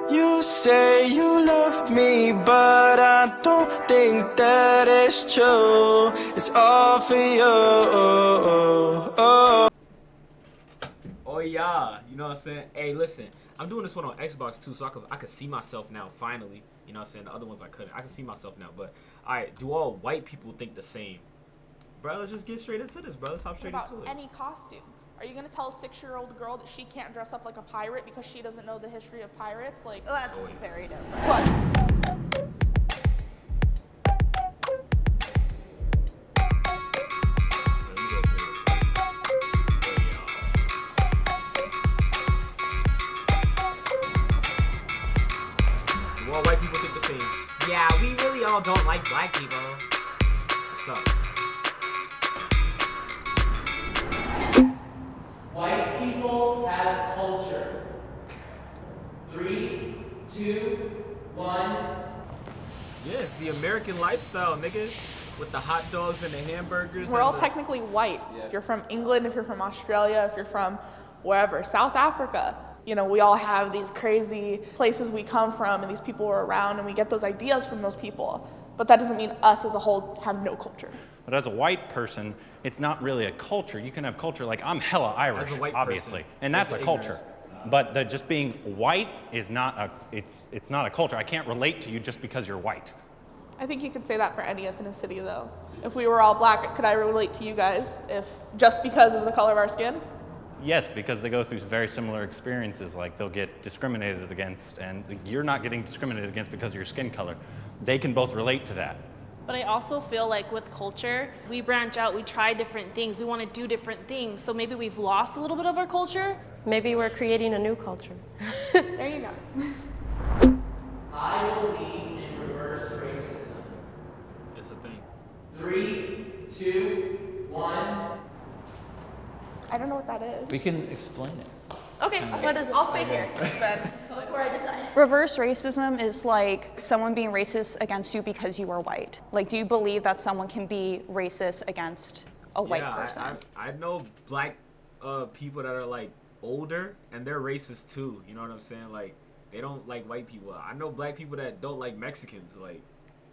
You say you love me, but I don't think that it's true. It's all for you. Oh yeah, you know what I'm saying? Hey, listen, I'm doing this one on Xbox too, so I could see myself now, finally. You know what I'm saying? The other ones I couldn't. I can see myself now, but alright, do all white people think the same? Bro, let's just get straight into this, bro. Let's hop straight into it. Any costume. Are you going to tell a 6-year-old girl that she can't dress up like a pirate because she doesn't know the history of pirates? Like, That's very different. what? Do all white people think the same? Yeah, we really all don't like black people. What's up? White people have culture. 3, 2, 1. Yeah, it's the American lifestyle, nigga. With the hot dogs and the hamburgers. We're all technically white. If you're from England, if you're from Australia, if you're from wherever, South Africa, you know, we all have these crazy places we come from and these people are around and we get those ideas from those people. But that doesn't mean us as a whole have no culture. But as a white person, it's not really a culture. You can have culture like I'm hella Irish, As a white obviously, person, and that's a it's culture. ignorance. But just being white is not it's not a culture. I can't relate to you just because you're white. I think you could say that for any ethnicity though. If we were all black, could I relate to you guys if just because of the color of our skin? Yes, because they go through very similar experiences. Like they'll get discriminated against, and you're not getting discriminated against because of your skin color. They can both relate to that. But I also feel like with culture, we branch out, we try different things, we want to do different things. So maybe we've lost a little bit of our culture. Maybe we're creating a new culture. There you go. I believe in reverse racism. It's a thing. 3, 2, 1. I don't know what that is. We can explain it. Okay, what is it? I'll stay here then. Before I decide. Reverse racism is like someone being racist against you because you are white. Like, do you believe that someone can be racist against a white person? I know black people that are like older and they're racist too. You know what I'm saying? Like they don't like white people. I know black people that don't like Mexicans. Like,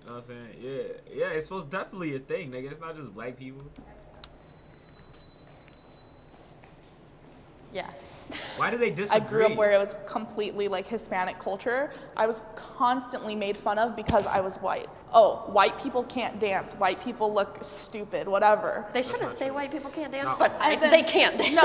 you know what I'm saying? Yeah. It's supposed definitely a thing, nigga. It's not just black people. Yeah. Why do they disagree? I grew up where it was completely like Hispanic culture. I was constantly made fun of because I was white. Oh, white people can't dance. White people look stupid, whatever. They shouldn't say white people can't dance, No. but they can't dance. No,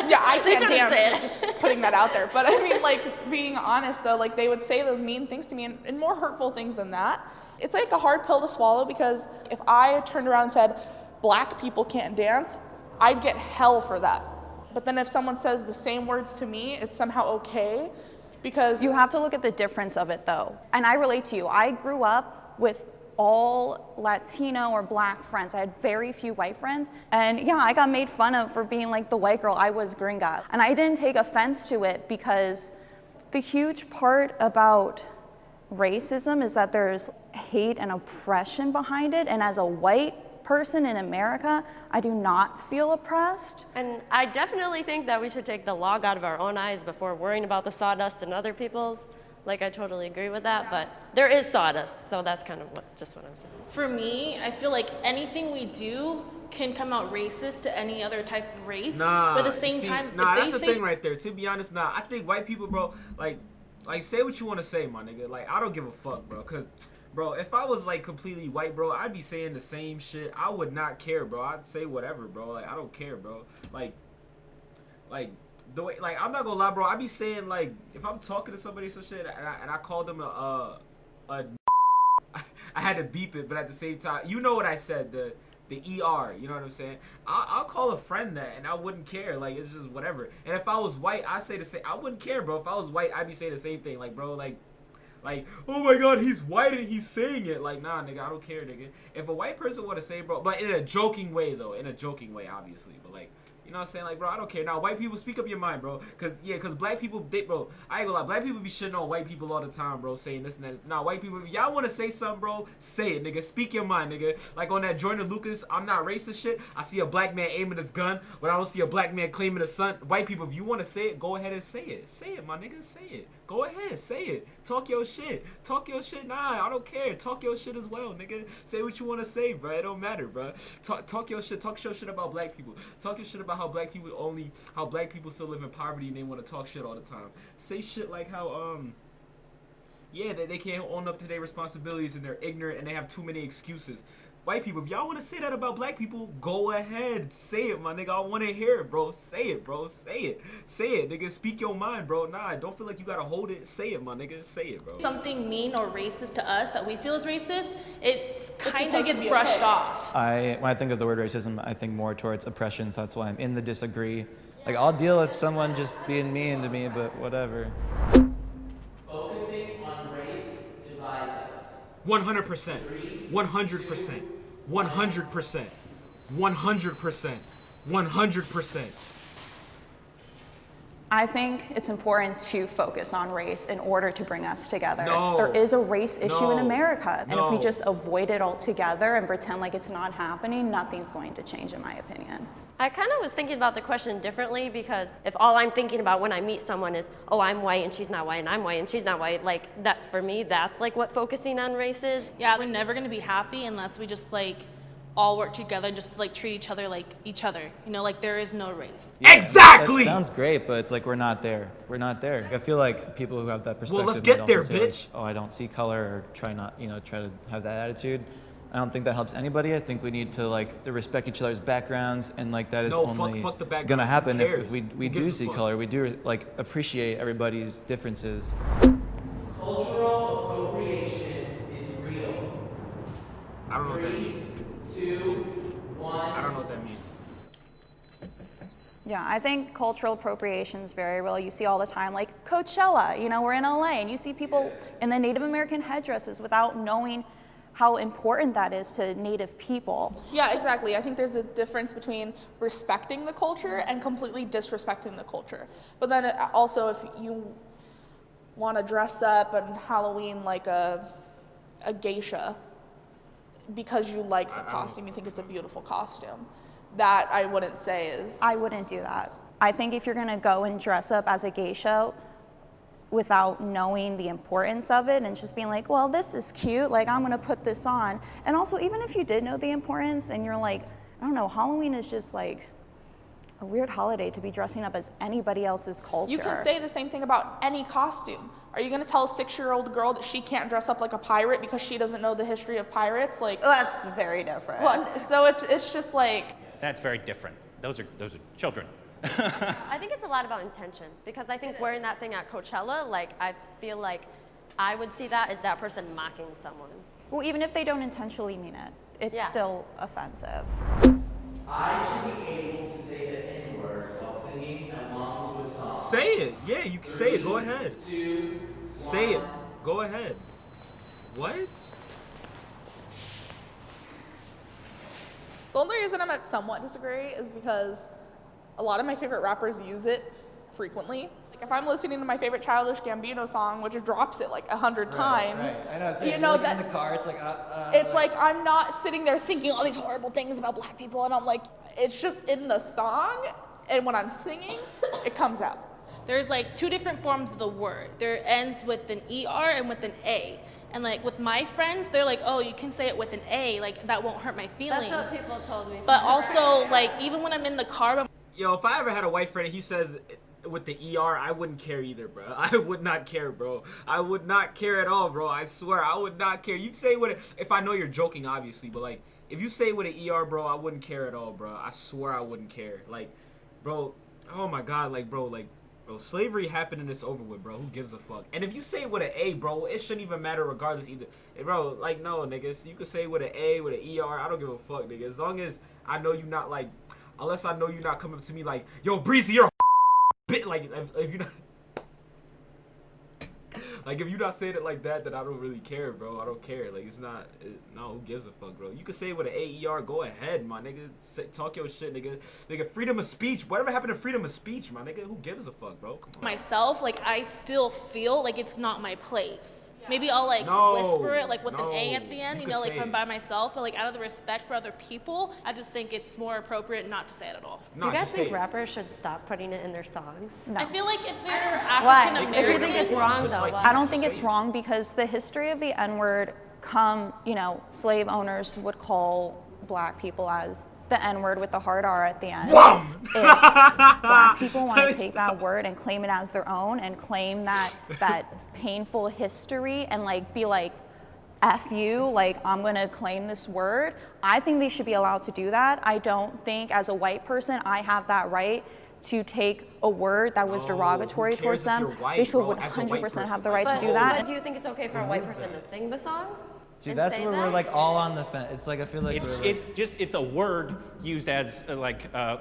yeah, I They can't shouldn't dance. say it. Just putting that out there. But I mean, like, being honest though, like they would say those mean things to me and more hurtful things than that. It's like a hard pill to swallow because if I turned around and said, black people can't dance, I'd get hell for that. But then if someone says the same words to me, it's somehow okay because You have to look at the difference of it though. And I relate to you. I grew up with all Latino or black friends. I had very few white friends. And yeah, I got made fun of for being like the white girl. I was gringa. And I didn't take offense to it because the huge part about racism is that there's hate and oppression behind it. And as a white person in America, I do not feel oppressed. And I definitely think that we should take the log out of our own eyes before worrying about the sawdust in other people's. Like, I totally agree with that, but there is sawdust, so that's kind of just what I'm saying. For me, I feel like anything we do can come out racist to any other type of race. Nah, but at the same time, nah, if that's the they say thing right there. To be honest, nah, I think white people, bro, like say what you want to say, my nigga. Like, I don't give a fuck, bro, cause, bro, if I was like completely white, bro, I'd be saying the same shit. I would not care, bro. I'd say whatever, bro. Like, I don't care, bro. Like the way, like, I'm not gonna lie, bro. I be saying like, if I'm talking to somebody some shit and I call them a I had to beep it, but at the same time, you know what I said, the ER, you know what I'm saying? I'll call a friend that, and I wouldn't care. Like, it's just whatever. And if I was white, I say the same. I wouldn't care, bro. If I was white, I'd be saying the same thing. Like, bro, like, oh my God, he's white and he's saying it. Like, nah, nigga, I don't care, nigga. If a white person want to say, bro, but in a joking way, though. In a joking way, obviously. But, like, You know what I'm saying? Like, bro, I don't care. Now, white people, speak up your mind, bro. Cause black people, bro, I ain't gonna lie. Black people be shitting on white people all the time, bro, saying this and that. Nah, white people, if y'all wanna say something, bro, say it, nigga. Speak your mind, nigga. Like on that Jordan Lucas, I'm not racist shit. I see a black man aiming his gun, but I don't see a black man claiming his son. White people, if you wanna say it, go ahead and say it. Say it, my nigga. Say it. Go ahead, say it. Talk your shit. Talk your shit. Nah, I don't care. Talk your shit as well, nigga. Say what you wanna say, bro. It don't matter, bro. Talk your shit. Talk your shit about black people. Talk your shit about how black people still live in poverty and they want to talk shit all the time. Say shit like how yeah, they can't own up to their responsibilities and they're ignorant and they have too many excuses. White people, if y'all want to say that about black people, go ahead. Say it, my nigga. I want to hear it, bro. Say it, bro. Say it. Say it, nigga. Speak your mind, bro. Nah, don't feel like you got to hold it. Say it, my nigga. Say it, bro. Something mean or racist to us that we feel is racist, it kind of gets brushed off. When I think of the word racism, I think more towards oppression, so that's why I'm in the disagree. Like, I'll deal with someone just being mean to me, but whatever. Focusing on race divides us. 100%. 100%. 100%. 100%. 100%. I think it's important to focus on race in order to bring us together. No. There is a race issue in No. America, and if we No. just avoid it altogether and pretend like it's not happening, nothing's going to change, in my opinion. I kind of was thinking about the question differently, because if all I'm thinking about when I meet someone is, oh, I'm white and she's not white, and I'm white and she's not white, like that, for me, that's like what focusing on race is. Yeah, we're never gonna be happy unless we just like all work together, just to like treat each other like each other. You know, like there is no race. Yeah, Exactly! That sounds great, but it's like we're not there. We're not there. I feel like people who have that perspective. let's might get also there, say, like, bitch. oh, I don't see color, or try to have that attitude. I don't think that helps anybody. I think we need to to respect each other's backgrounds, and like that is No, only fuck the background. gonna happen Who if cares? we Who do gives a see fuck? color. We do appreciate everybody's differences. Cultural appropriation is real. I don't know what that means. 2, 1. I don't know what that means. Yeah, I think cultural appropriation is very real. You see all the time, like Coachella, we're in LA, and you see people in the Native American headdresses without knowing how important that is to Native people. Yeah, exactly. I think there's a difference between respecting the culture and completely disrespecting the culture. But then also, if you want to dress up on Halloween like a geisha because you like the costume, you think it's a beautiful costume, that I wouldn't say is... I wouldn't do that. I think if you're gonna go and dress up as a geisha without knowing the importance of it and just being like, well, this is cute, like I'm gonna put this on. And also, even if you did know the importance and you're like, I don't know, Halloween is just like a weird holiday to be dressing up as anybody else's culture. You can say the same thing about any costume. Are you gonna tell a 6-year-old girl that she can't dress up like a pirate because she doesn't know the history of pirates? Like, That's very different. well, so it's just like... That's very different. Those are children. I think it's a lot about intention, because I think wearing that thing at Coachella, like I feel like I would see that as that person mocking someone. Well, even if they don't intentionally mean it, it's Yeah. still offensive. I should be able to say the N-word while singing along to a song. Say it. Yeah, you can say it. Go ahead. 2, 1. Say it. Go ahead. What? The only reason I'm at somewhat disagree is because a lot of my favorite rappers use it frequently. Like if I'm listening to my favorite Childish Gambino song, which drops it like 100 times, I know. So you know that in the car, it's like. it's like I'm not sitting there thinking all these horrible things about black people, and I'm like, it's just in the song, and when I'm singing, it comes out. There's like 2 different forms of the word. There ends with an ER and with an A. And like with my friends, they're like, oh, you can say it with an A, like that won't hurt my feelings. That's what people told me. But also, like, even when I'm in the car, Yo, if I ever had a white friend and he says with the ER, I wouldn't care either, bro. I would not care, bro. I would not care at all, bro. I swear, I would not care. You say with it, if I know you're joking, obviously, but like, if you say with an ER, bro, I wouldn't care at all, bro. I swear I wouldn't care. Like, bro, oh my God, bro, slavery happened and it's over with, bro. Who gives a fuck? And if you say it with an A, bro, it shouldn't even matter regardless either. Bro, like, no, niggas. You could say with an A, with an ER. I don't give a fuck, nigga. As long as I know you not, like, unless I know you not coming up to me like, yo, Breezy, you're a bit, like, if you not. Like, if you not saying it like that, then I don't really care, bro. I don't care. Like, it's not. No, who gives a fuck, bro? You can say it with an AER. Go ahead, my nigga. Talk your shit, nigga. Nigga, freedom of speech. Whatever happened to freedom of speech, my nigga? Who gives a fuck, bro? Come on. Myself, like, I still feel like it's not my place. Maybe I'll like whisper it like with an A at the end, you know, like if I'm by myself, but like out of the respect for other people, I just think it's more appropriate not to say it at all. Do you guys think rappers should stop putting it in their songs? No. I feel like if they're Why? African If you think American, it's wrong, though, why? I don't think it's wrong because the history of the N-word slave owners would call black people as the N-word with the hard R at the end. If black people want to take that word and claim it as their own and claim that painful history and like be like, F you, like I'm gonna claim this word, I think they should be allowed to do that. I don't think as a white person I have that right to take a word that was derogatory towards them. They should 100% have the right to do that. But do you think it's okay for a white person to sing the song? See, that's where we're like all on the fence. It's like I feel like it's a word used as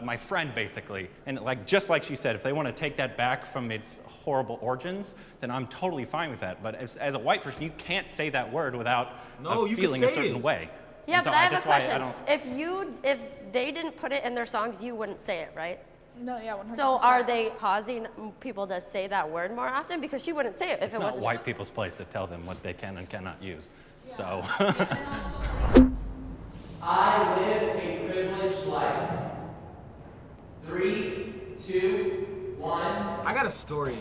my friend basically, and like just like she said, if they want to take that back from its horrible origins, then I'm totally fine with that. But as a white person, you can't say that word without feeling a certain way. Yeah, so but I have a question. I If they didn't put it in their songs, you wouldn't say it, right? No, yeah, 100%. So are they causing people to say that word more often? Because she wouldn't say it if it's it wasn't. not white people's place to tell them what they can and cannot use. So. I live a privileged life. 3, 2, 1. I got a story.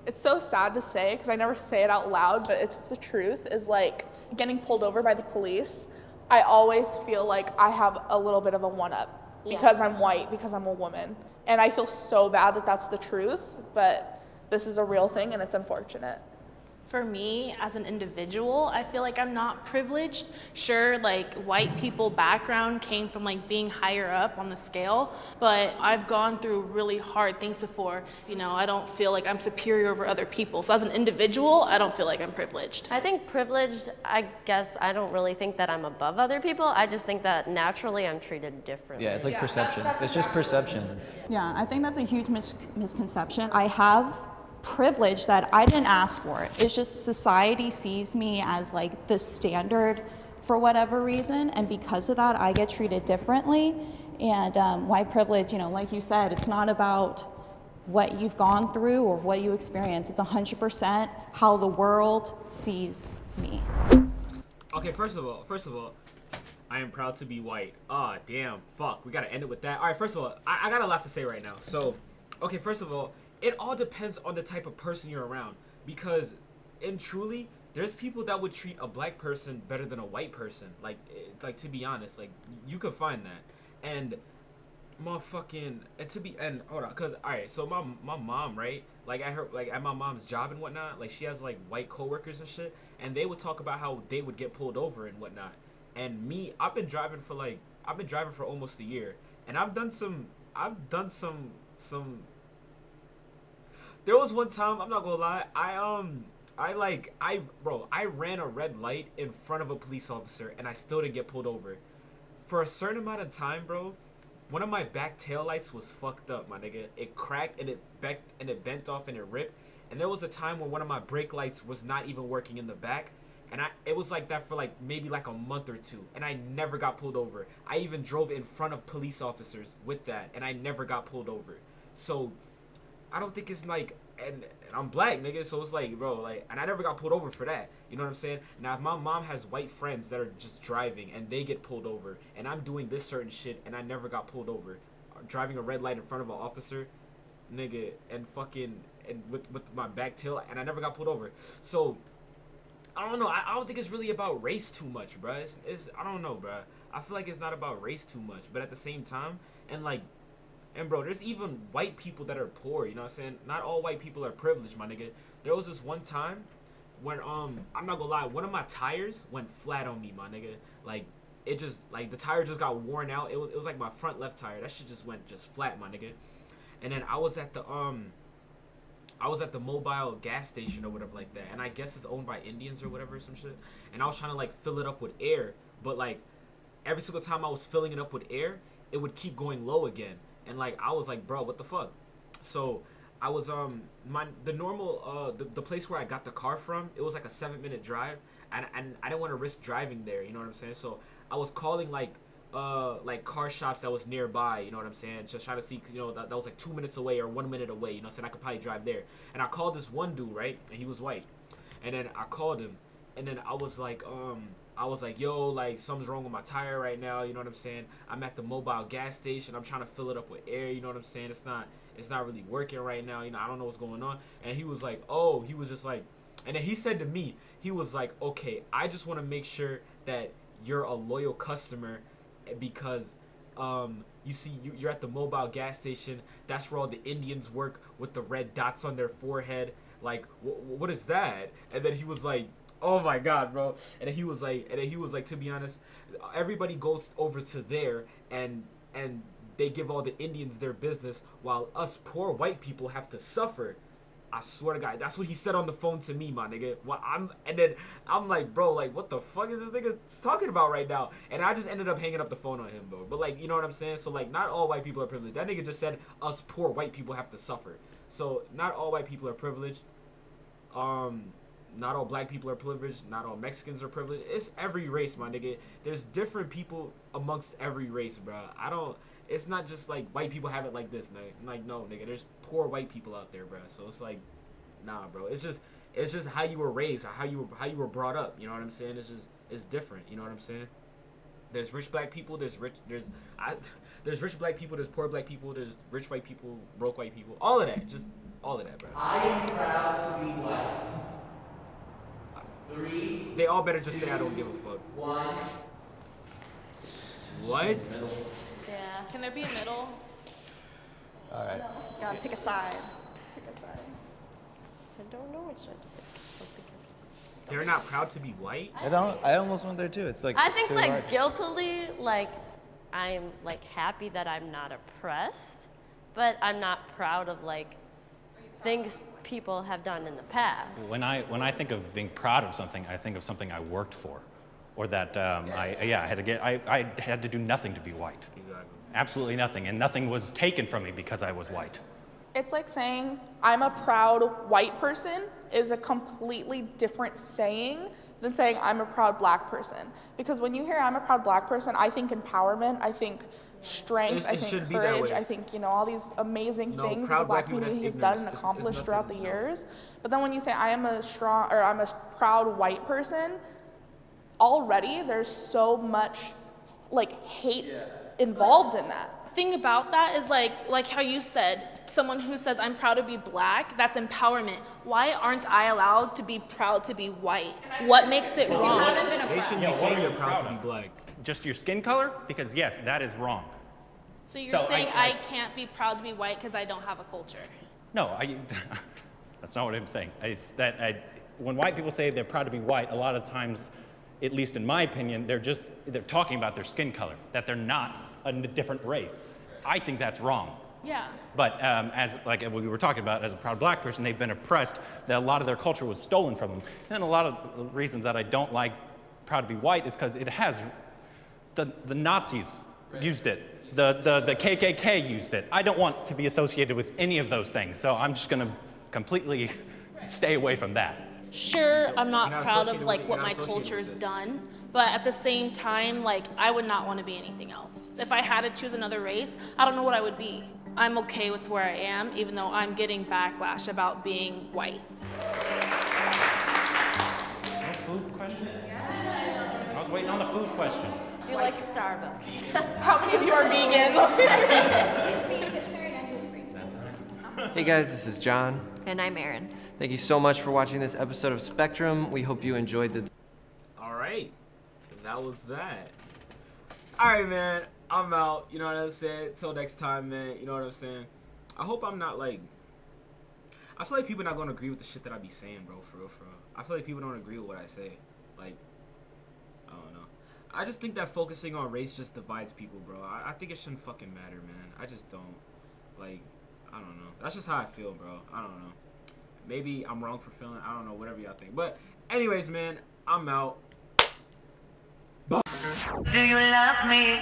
It's so sad to say because I never say it out loud, but it's the truth, is like getting pulled over by the police. I always feel like I have a little bit of a one-up because I'm white, because I'm a woman. And I feel so bad that that's the truth, but this is a real thing and it's unfortunate. for me as an individual, I feel like I'm not privileged. Sure, like white people background came from like being higher up on the scale, but I've gone through really hard things before. You know, I don't feel like I'm superior over other people. So as an individual, I don't feel like I'm privileged. I think privileged, I guess I don't really think that I'm above other people. I just think that naturally I'm treated differently. Yeah, it's like perception. It's just perceptions. Yeah, I think that's a huge misconception. I have privilege that I didn't ask for. It's just society sees me as like the standard for whatever reason, and because of that, I get treated differently. And white privilege, you know, like you said, it's not about what you've gone through or what you experience. It's 100% how the world sees me. Okay, first of all, I am proud to be white. Ah, damn, fuck, we gotta end it with that. All right, first of all, I got a lot to say right now. So, okay, first of all, it all depends on the type of person you're around, because, and truly, there's people that would treat a black person better than a white person. Like to be honest, like you could find that, and motherfucking, and hold on, cause all right, so my mom, right, like at her, like at my mom's job and whatnot, like she has like white coworkers and shit, and they would talk about how they would get pulled over and whatnot, and me, I've been driving for almost a year, and I've done some. There was one time, I'm not gonna lie, I ran a red light in front of a police officer and I still didn't get pulled over. For a certain amount of time, bro, one of my back tail lights was fucked up, my nigga. It cracked and it bent off and it ripped. And there was a time when one of my brake lights was not even working in the back. And it was like that for like maybe like a month or two, and I never got pulled over. I even drove in front of police officers with that, and I never got pulled over. So I don't think it's like, and I'm black, nigga, so it's like, bro, like, and I never got pulled over for that. You know what I'm saying? Now, if my mom has white friends that are just driving and they get pulled over, and I'm doing this certain shit and I never got pulled over, driving a red light in front of an officer, nigga, and fucking, and with my back tail, and I never got pulled over. So I don't know. I don't think it's really about race too much, bro. It's I don't know, bro. I feel like it's not about race too much, but at the same time, and bro, there's even white people that are poor, you know what I'm saying? Not all white people are privileged, my nigga. There was this one time when, I'm not gonna lie, one of my tires went flat on me, my nigga. Like, it just, like, the tire just got worn out. It was like my front left tire. That shit just went flat, my nigga. And then I was at the mobile gas station or whatever like that. And I guess it's owned by Indians or whatever, some shit. And I was trying to, like, fill it up with air. But, like, every single time I was filling it up with air, it would keep going low again. And, like, I was like, bro, what the fuck? So I was the place where I got the car from, it was like a 7-minute drive, and I didn't want to risk driving there, you know what I'm saying? So I was calling like car shops that was nearby, you know what I'm saying? Just trying to see, you know, that was like 2 minutes away or 1 minute away, you know, saying I could probably drive there. And I called this one dude, right? And he was white. And then I called him, and then I was like, yo, like, something's wrong with my tire right now, you know what I'm saying? I'm at the mobile gas station, I'm trying to fill it up with air, you know what I'm saying? It's not really working right now, you know, I don't know what's going on. And he was like, oh, he was just like, and then he said to me, he was like, okay, I just want to make sure that you're a loyal customer, because you see, you're at the mobile gas station, that's where all the Indians work with the red dots on their forehead, like, what is that? And then he was like, oh my god, bro. And then he was like, to be honest, everybody goes over to there and they give all the Indians their business, while us poor white people have to suffer. I swear to God, that's what he said on the phone to me, my nigga. And then I'm like, bro, like, what the fuck is this nigga talking about right now? And I just ended up hanging up the phone on him, bro. But, like, you know what I'm saying? So, like, not all white people are privileged. That nigga just said us poor white people have to suffer. So, not all white people are privileged. Not all black people are privileged. Not all Mexicans are privileged. It's every race, my nigga. There's different people amongst every race, bro. It's not just like white people have it like this, nigga. Like, no, nigga. There's poor white people out there, bro. So it's like, nah, bro. It's just how you were raised, how you were brought up. You know what I'm saying? It's different. You know what I'm saying? There's rich black people. There's rich black people. There's poor black people. There's rich white people, broke white people. All of that. Just all of that, bro. I am proud to be white. 3. They all better just say I don't give a fuck. 1. What? Yeah. Can there be a middle? All right. Gotta pick a side. Pick a side. I don't know which side to pick. They're not proud to be white? I almost went there too. It's like I think so like hard. guiltily, like I'm like happy that I'm not oppressed, but I'm not proud of like things people have done in the past. When I think of being proud of something, I think of something I worked for, or that I had to do nothing to be white. Exactly. Absolutely nothing, and nothing was taken from me because I was white. It's like saying I'm a proud white person is a completely different saying than saying I'm a proud black person. Because when you hear I'm a proud black person, I think empowerment, I think strength, I think courage, I think, you know, all these amazing things that the black community has done and accomplished throughout the years. But then when you say I'm a proud white person, already there's so much like hate involved in that. Thing about that is like how you said, someone who says I'm proud to be black, that's empowerment. Why aren't I allowed to be proud to be white? What makes it wrong? They shouldn't be saying you're proud to be black. Just your skin color? Because yes, that is wrong. So you're saying I can't be proud to be white because I don't have a culture? No, that's not what I'm saying. It's that when white people say they're proud to be white, a lot of times, at least in my opinion, they're talking about their skin color, that they're not a different race. I think that's wrong. Yeah. But as like we were talking about, as a proud black person, they've been oppressed, that a lot of their culture was stolen from them. And a lot of reasons that I don't like proud to be white is because it has, the Nazis used it, the KKK used it. I don't want to be associated with any of those things, so I'm just gonna completely stay away from that. Sure, I'm not proud of like what you're my not culture's associated with it. done, but at the same time, like I would not want to be anything else. If I had to choose another race, I don't know what I would be. I'm okay with where I am, even though I'm getting backlash about being white. No food questions? I was waiting on the food question. Do you like Starbucks? How many of you are vegan? Hey guys, this is John. And I'm Erin. Thank you so much for watching this episode of Spectrum. We hope you enjoyed the... All right, that was that. All right, man, I'm out. You know what I'm saying? Till next time, man. You know what I'm saying? I hope I'm not like... I feel like people not gonna agree with the shit that I be saying, bro. For real, for real. I feel like people don't agree with what I say. Like, I don't know. I just think that focusing on race just divides people, bro. I think it shouldn't fucking matter, man. I just don't. Like, I don't know. That's just how I feel, bro. I don't know. Maybe I'm wrong for feeling, I don't know, whatever y'all think. But anyways, man, I'm out. Do you love me?